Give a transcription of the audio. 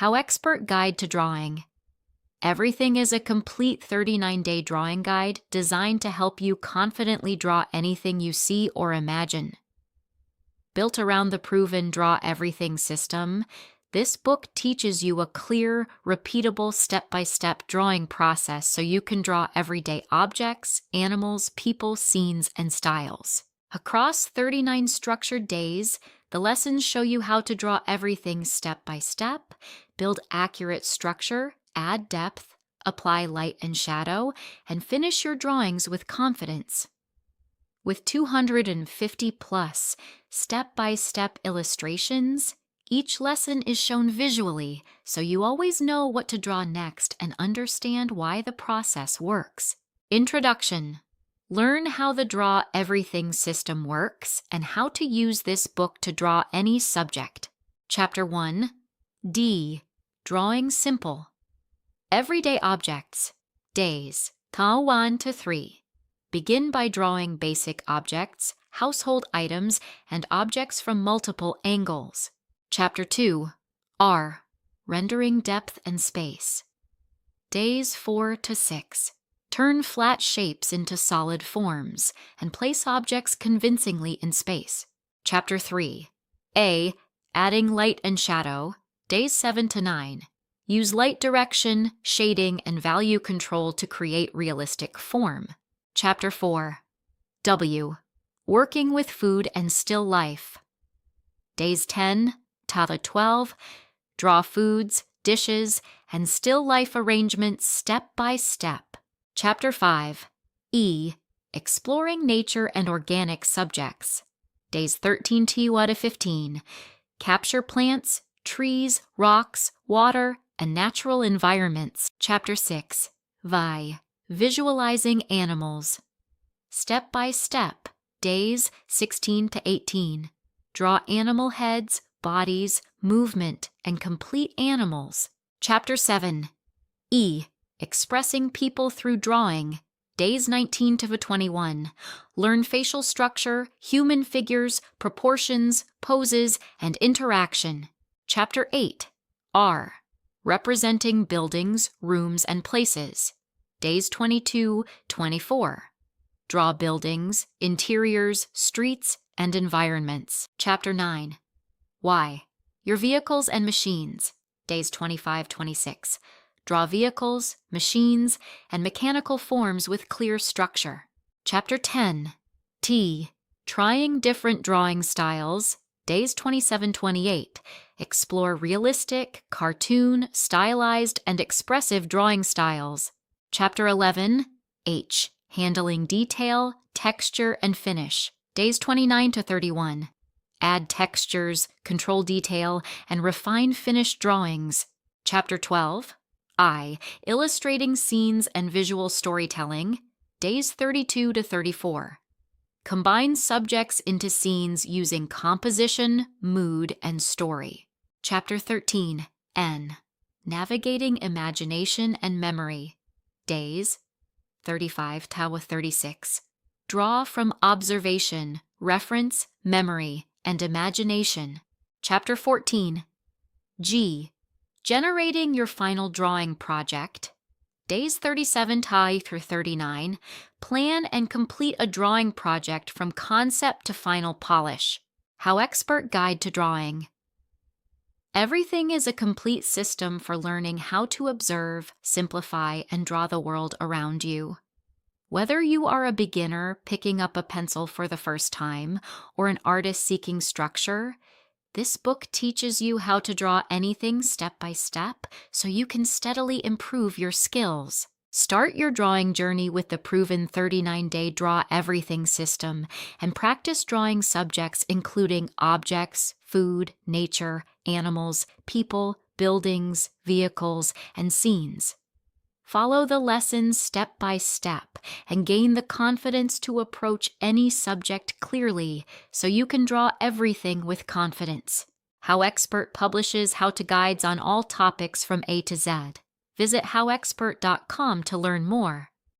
HowExpert Guide to Drawing. Everything is a complete 39-day drawing guide designed to help you confidently draw anything you see or imagine. Built around the proven Draw Everything system, this book teaches you a clear, repeatable step-by-step drawing process so you can draw everyday objects, animals, people, scenes, and styles. Across 39 structured days, the lessons show you how to draw everything step by step, build accurate structure, add depth, apply light and shadow, and finish your drawings with confidence. With 250 plus step-by-step illustrations, each lesson is shown visually, so you always know what to draw next and understand why the process works. Introduction. Learn how the Draw Everything system works and how to use this book to draw any subject. Chapter 1. D. Drawing Simple. Everyday Objects. Days. Tao 1 to 3. Begin by drawing basic objects, household items, and objects from multiple angles. Chapter 2. R. Rendering Depth and Space. Days 4 to 6. Turn flat shapes into solid forms and place objects convincingly in space. Chapter 3. A. Adding light and shadow. Days 7 to 9. Use light direction, shading, and value control to create realistic form. Chapter 4. W. Working with food and still life. Days 10 to 12. Draw foods, dishes, and still life arrangements step by step. Chapter 5. E. Exploring nature and organic subjects. Days 13 to 15. Capture plants, trees, rocks, water, and natural environments. Chapter 6. Vi. Visualizing animals. Step by step. Days 16 to 18. Draw animal heads, bodies, movement, and complete animals. Chapter 7. E. Expressing people through drawing. Days 19 to 21. Learn facial structure, human figures, proportions, poses, and interaction. Chapter 8. R. Representing buildings, rooms, and places. Days 22-24. Draw buildings, interiors, streets, and environments. Chapter 9. Y. Your vehicles and machines. Days 25-26. Draw vehicles, machines, and mechanical forms with clear structure. Chapter 10. T. Trying different drawing styles. Days 27-28. Explore realistic, cartoon, stylized, and expressive drawing styles. Chapter 11. H. Handling detail, texture, and finish. Days 29 to 31. Add textures, control detail, and refine finished drawings. Chapter 12. I. Illustrating scenes and visual storytelling. Days 32 to 34. Combine subjects into scenes using composition, mood, and story. Chapter 13. N. Navigating imagination and memory. Days 35 to 36. Draw from observation, reference, memory, and imagination. Chapter 14. G. Generating your final drawing project. Days 37 through 39. Plan and complete a drawing project from concept to final polish. HowExpert Guide to Drawing. Everything is a complete system for learning how to observe, simplify, and draw the world around you. Whether you are a beginner picking up a pencil for the first time or an artist seeking structure, this book teaches you how to draw anything step by step so you can steadily improve your skills. Start your drawing journey with the proven 39-day Draw Everything system and practice drawing subjects including objects, food, nature, animals, people, buildings, vehicles, and scenes. Follow the lessons step by step and gain the confidence to approach any subject clearly so you can draw everything with confidence. HowExpert publishes how-to guides on all topics from A to Z. Visit howexpert.com to learn more.